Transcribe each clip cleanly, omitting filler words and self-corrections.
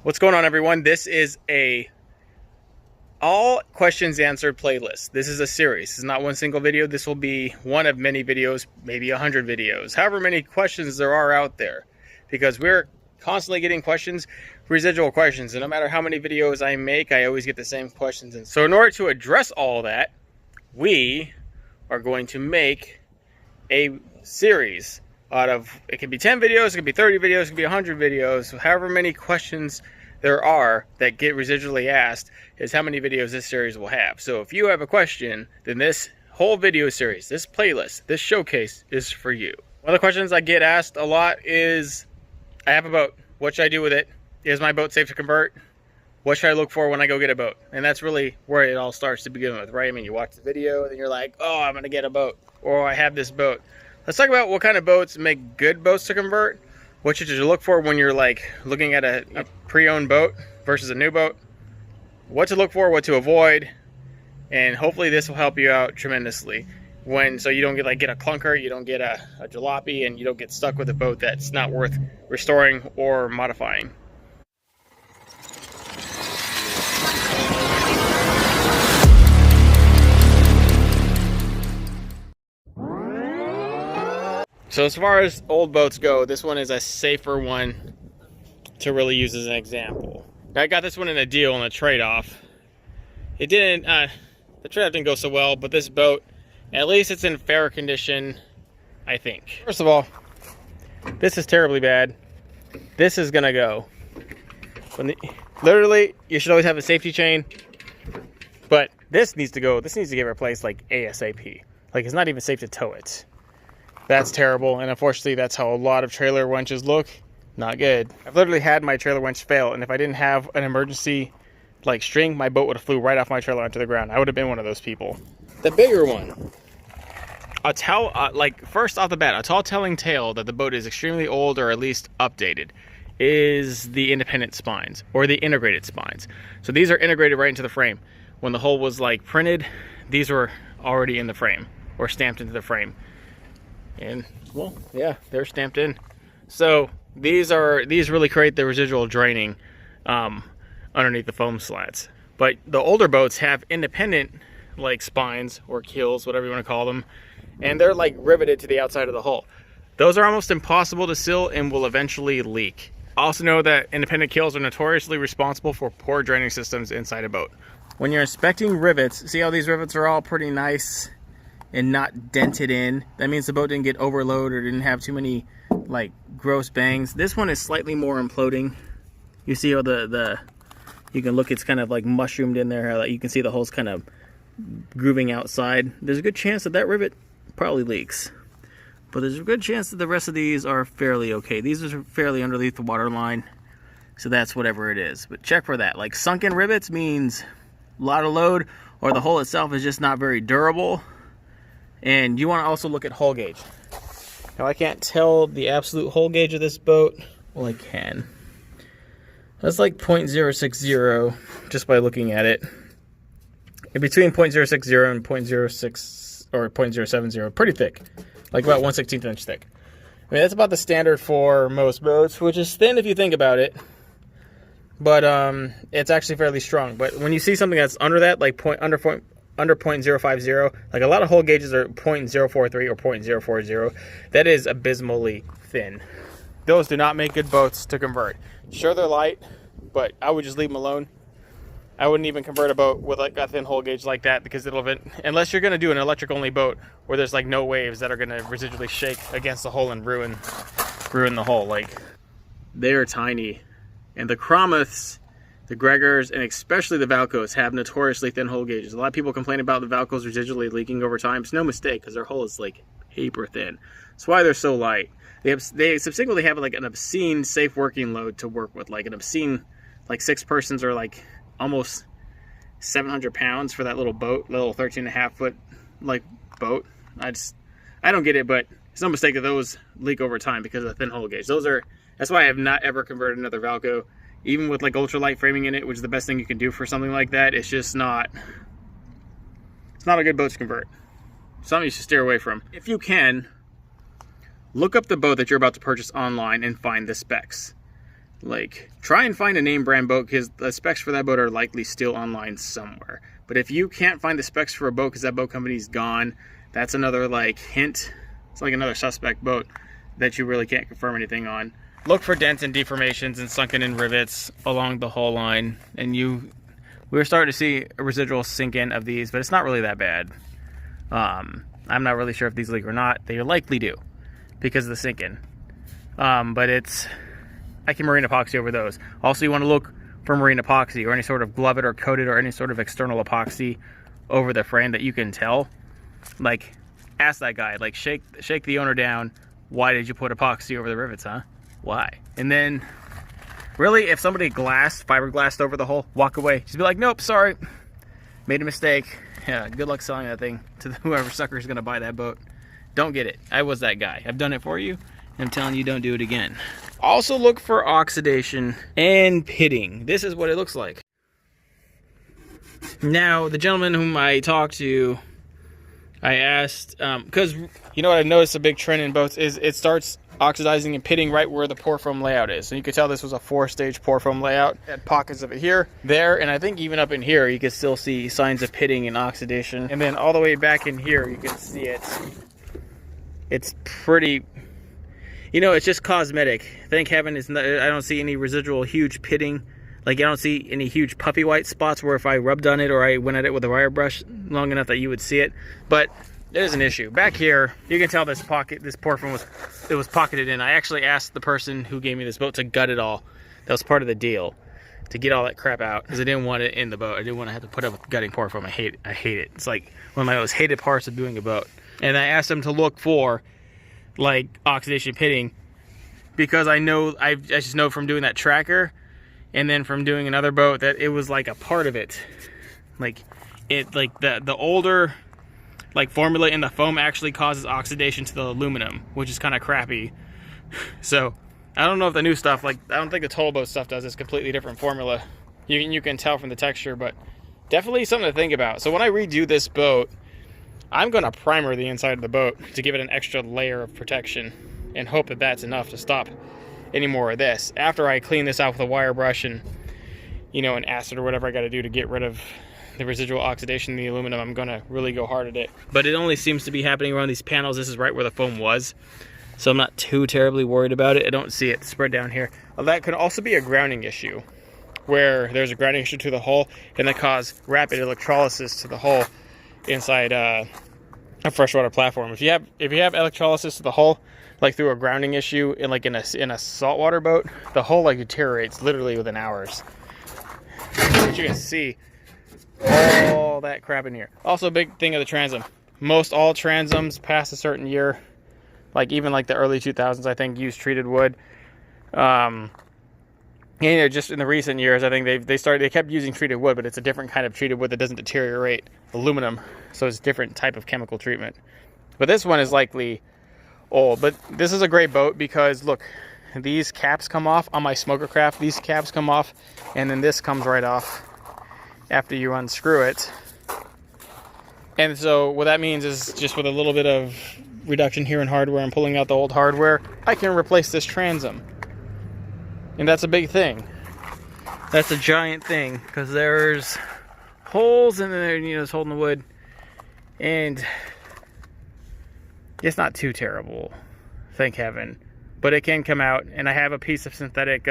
What's going on, everyone? This is a all questions answered playlist. This is a series. This is not one single video. This will be one of many videos, maybe 100 videos, however many questions there are out there, because we're constantly getting questions, residual questions, and no matter how many videos I make, I always get the same questions. And so in order to address all that, we are going to make a series out of, it could be 10 videos, it could be 30 videos, it could be 100 videos, however many questions there are that get residually asked is how many videos this series will have. So if you have a question, then this whole video series, this playlist, this showcase is for you. One of the questions I get asked a lot is, I have a boat, what should I do with it? Is my boat safe to convert? What should I look for when I go get a boat? And that's really where it all starts to begin with, right? I mean, you watch the video and you're like, oh, I'm gonna get a boat, or I have this boat. Let's talk about what kind of boats make good boats to convert. What should you look for when you're like looking at a pre-owned boat versus a new boat? What to look for, what to avoid, and hopefully this will help you out tremendously. So you don't get a clunker, you don't get a jalopy, and you don't get stuck with a boat that's not worth restoring or modifying. So as far as old boats go, this one is a safer one to really use as an example. I got this one in a deal on a trade-off. It didn't, the trade-off didn't go so well, but this boat, at least it's in fair condition, I think. First of all, this is terribly bad. This is gonna go. Literally, you should always have a safety chain, but this needs to go. This needs to get replaced like ASAP. Like, it's not even safe to tow it. That's terrible, and unfortunately that's how a lot of trailer winches look. Not good. I've literally had my trailer winch fail, and if I didn't have an emergency like string, my boat would have flew right off my trailer onto the ground. I would have been one of those people. The bigger one, first off the bat, a tall telling tale that the boat is extremely old or at least updated is the independent spines or the integrated spines. So these are integrated right into the frame. When the hull was like printed, these were already in the frame or stamped into the frame. And well, yeah, they're stamped in. So these really create the residual draining underneath the foam slats. But the older boats have independent like spines or keels, whatever you want to call them, and they're like riveted to the outside of the hull. Those are almost impossible to seal and will eventually leak. Also know that independent keels are notoriously responsible for poor draining systems inside a boat. When you're inspecting rivets, see how these rivets are all pretty nice and not dented in? That means the boat didn't get overloaded or didn't have too many like gross bangs. This one is slightly more imploding. You see how you can look, it's kind of like mushroomed in there, how you can see the hole's kind of grooving outside. There's a good chance that rivet probably leaks, but there's a good chance that the rest of these are fairly okay. These are fairly underneath the water line, so that's whatever it is. But check for that. Like sunken rivets means a lot of load, or the hull itself is just not very durable. And you want to also look at hull gauge. Now I can't tell the absolute hull gauge of this boat. Well, I can. That's like 0.060 just by looking at it. In between 0.060 and 0.06 or 0.070, pretty thick. Like about 1/16 inch thick. I mean, that's about the standard for most boats, which is thin if you think about it. But it's actually fairly strong. But when you see something that's under that, like under 0.050, like a lot of hull gauges are 0.043 or 0.040. That is abysmally thin. Those do not make good boats to convert. Sure, they're light, but I would just leave them alone. I wouldn't even convert a boat with like a thin hull gauge like that, because unless you're going to do an electric only boat where there's like no waves that are going to residually shake against the hull and ruin the hull. Like, they are tiny, and the Crommeths, the Gregors, and especially the Valcos have notoriously thin hull gauges. A lot of people complain about the Valcos residually leaking over time. It's no mistake, because their hull is like paper thin. That's why they're so light. They subsequently have like an obscene safe working load to work with, like an obscene, like 6 persons or like almost 700 pounds for that little boat, little 13.5 foot like boat. I don't get it, but it's no mistake that those leak over time because of the thin hull gauge. That's why I have not ever converted another Valco. Even with like ultralight framing in it, which is the best thing you can do for something like that, it's just not, it's not a good boat to convert. Something you should steer away from. If you can, look up the boat that you're about to purchase online and find the specs. Like, try and find a name brand boat, because the specs for that boat are likely still online somewhere. But if you can't find the specs for a boat because that boat company's gone, that's another like hint. It's like another suspect boat that you really can't confirm anything on. Look for dents and deformations and sunken in rivets along the hull line, and we're starting to see a residual sink in of these, but it's not really that bad. I'm not really sure if these leak or not. They likely do because of the sink in. But I can marine epoxy over those. Also, you want to look for marine epoxy or any sort of glove it or coat it or any sort of external epoxy over the frame that you can tell. Like, ask that guy, like shake the owner down. Why did you put epoxy over the rivets, huh? Why? And then really, if somebody fiberglassed over the hull, walk away. Just be like, nope, sorry, made a mistake. Yeah, good luck selling that thing to whoever sucker is gonna buy that boat. Don't get it. I was that guy. I've done it for you. I'm telling you, don't do it again. Also look for oxidation and pitting. This is what it looks like. Now, the gentleman whom I talked to, I asked, because you know what I've noticed a big trend in boats is it starts oxidizing and pitting right where the pour foam layout is. And you could tell this was a 4-stage pour foam layout. It had pockets of it here, there, and I think even up in here you can still see signs of pitting and oxidation. And then all the way back in here you can see it. It's pretty, you know, it's just cosmetic. Thank heaven I don't see any residual huge pitting. Like, I don't see any huge puffy white spots where if I rubbed on it or I went at it with a wire brush long enough that you would see it. But there's an issue. Back here, you can tell this pour foam was pocketed in. I actually asked the person who gave me this boat to gut it all. That was part of the deal, to get all that crap out, because I didn't want it in the boat. I didn't want to have to put up with gutting pour foam. I hate it. It's like one of my most hated parts of doing a boat. And I asked them to look for like oxidation pitting, because I just know from doing that tracker and then from doing another boat that it was like a part of it. Like the older like formula in the foam actually causes oxidation to the aluminum, which is kind of crappy. So I don't know if the new stuff, like I don't think the total boat stuff does. It's completely different formula. You can tell from the texture, but definitely something to think about. So when I redo this boat, I'm going to primer the inside of the boat to give it an extra layer of protection and hope that that's enough to stop any more of this. After I clean this out with a wire brush and, you know, an acid or whatever I got to do to get rid of the residual oxidation in the aluminum, I'm going to really go hard at it. But it only seems to be happening around these panels. This is right where the foam was, so I'm not too terribly worried about it. I don't see it spread down here. That could also be a grounding issue, where there's a grounding issue to the hull and that cause rapid electrolysis to the hull inside a freshwater platform. If you have electrolysis to the hull, like through a grounding issue in a saltwater boat, the hull like deteriorates literally within hours. But you can see all that crap in here. Also, a big thing of the transom. Most all transoms past a certain year, like even like the early 2000s, I think, use treated wood. You know, just in the recent years, I think they kept using treated wood, but it's a different kind of treated wood that doesn't deteriorate aluminum, so it's a different type of chemical treatment. But this one is likely old. But this is a great boat because look, these caps come off on my smoker craft. These caps come off, and then this comes right off after you unscrew it. And so what that means is, just with a little bit of reduction here in hardware and pulling out the old hardware, I can replace this transom. And that's a big thing. That's a giant thing, because there's holes in there, you know, it's holding the wood, and it's not too terrible, thank heaven. But it can come out, and I have a piece of synthetic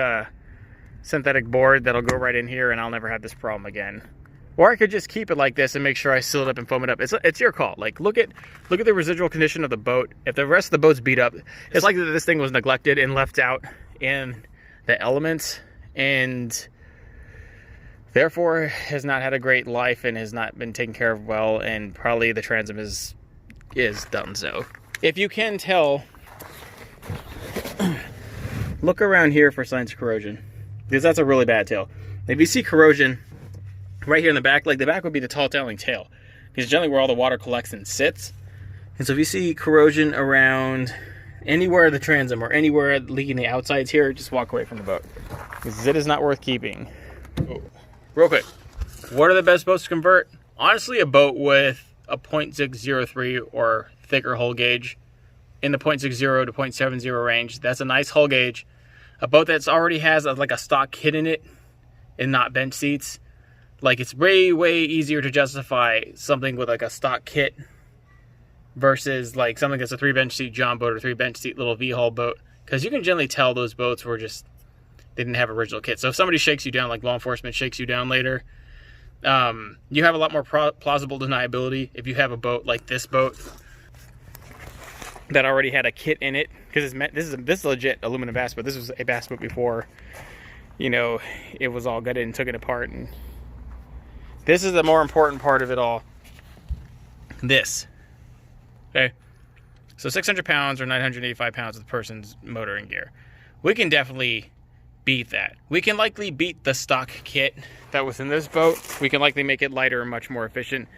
board that'll go right in here, and I'll never have this problem again. Or I could just keep it like this and make sure I seal it up and foam it up. It's your call. Like, look at the residual condition of the boat. If the rest of the boat's beat up, it's like this thing was neglected and left out in the elements, and therefore has not had a great life and has not been taken care of well, and probably the transom is done so. If you can tell, look around here for signs of corrosion, because that's a really bad tail. If you see corrosion right here in the back, like the back would be the tall tailing tail, because generally where all the water collects and sits. And so if you see corrosion around anywhere the transom or anywhere leaking the outsides here, just walk away from the boat, because it is not worth keeping. Oh, real quick, what are the best boats to convert? Honestly, a boat with a 0.603 or thicker hull gauge in the 0.60 to 0.70 range. That's a nice hull gauge. A boat that's already has like a stock kit in it and not bench seats, like it's way easier to justify something with like a stock kit versus like something that's a 3 bench seat Jon boat or 3 bench seat little V-hull boat, because you can generally tell those boats were just, they didn't have original kit. So if somebody shakes you down, like law enforcement shakes you down later, you have a lot more plausible deniability if you have a boat like this boat that already had a kit in it, because this is legit aluminum bass boat. This was a bass boat before, you know, it was all gutted and took it apart. And this is the more important part of it all. This, okay, so 600 pounds or 985 pounds of the person's motor and gear. We can definitely beat that. We can likely beat the stock kit that was in this boat. We can likely make it lighter and much more efficient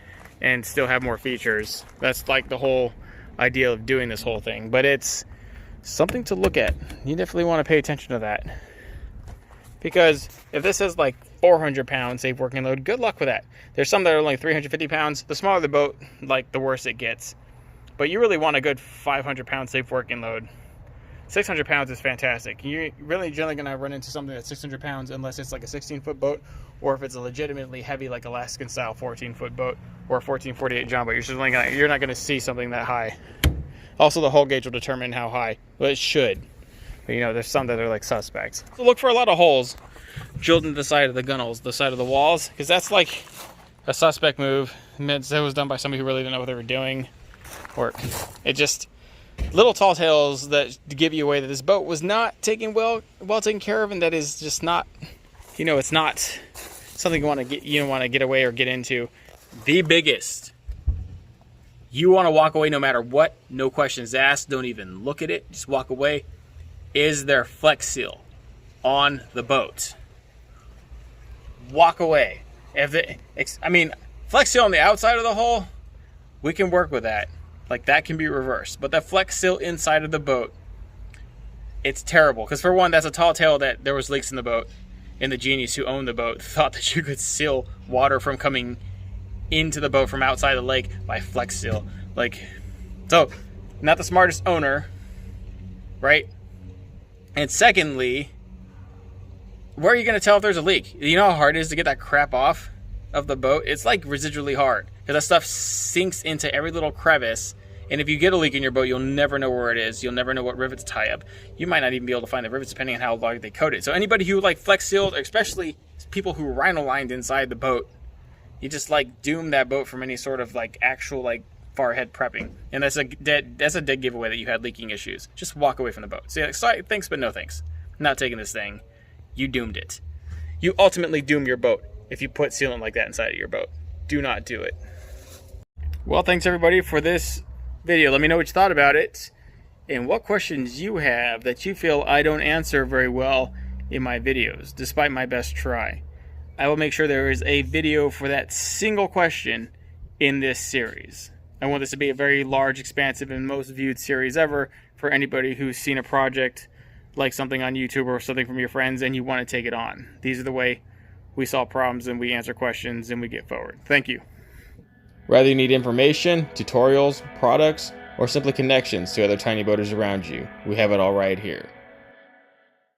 and still have more features. That's like the whole idea of doing this whole thing, but it's something to look at. You definitely want to pay attention to that, because if this is like 400 pounds safe working load, good luck with that. There's some that are only 350 pounds. The smaller the boat, like the worse it gets, but you really want a good 500 pound safe working load. 600 pounds is fantastic. You're really generally going to run into something that's 600 pounds unless it's like a 16-foot boat, or if it's a legitimately heavy, like Alaskan style 14-foot boat or a 1448 Jon boat. You're not going to see something that high. Also, the hull gauge will determine how high, but it should. But, you know, there's some that are like suspects. So look for a lot of holes drilled into the side of the gunwales, the side of the walls, because that's like a suspect move. It was done by somebody who really didn't know what they were doing, or it just little tall tales that give you away that this boat was not taken well taken care of, and that is just not, you know, it's not something you want to get away or get into. The biggest, you want to walk away no matter what, no questions asked, don't even look at it, just walk away, is there Flex Seal on the boat. Walk away. Flex Seal on the outside of the hull, we can work with that. Like, that can be reversed. But the Flex Seal inside of the boat, it's terrible. Because for one, that's a tall tale that there was leaks in the boat, and the genius who owned the boat thought that you could seal water from coming into the boat from outside the lake by Flex Seal. Like, so, not the smartest owner, right? And secondly, where are you going to tell if there's a leak? You know how hard it is to get that crap off of the boat? It's like residually hard, because that stuff sinks into every little crevice, and if you get a leak in your boat, you'll never know where it is. You'll never know what rivets tie up. You might not even be able to find the rivets depending on how long they coat it. So anybody who like Flex Sealed, especially people who rhino lined inside the boat, you just like doom that boat from any sort of like actual like far ahead prepping, and that's a dead giveaway that you had leaking issues. Just walk away from the boat. So yeah, sorry, thanks but no thanks. I'm not taking this thing. You doomed it. You ultimately doom your boat if you put sealant like that inside of your boat. Do not do it. Well, thanks everybody for this video. Let me know what you thought about it and what questions you have that you feel I don't answer very well in my videos, despite my best try. I will make sure there is a video for that single question in this series. I want this to be a very large, expansive, and most viewed series ever for anybody who's seen a project like something on YouTube or something from your friends and you want to take it on. These are the way we solve problems and we answer questions and we get forward. Thank you. Whether you need information, tutorials, products, or simply connections to other tiny boaters around you, we have it all right here.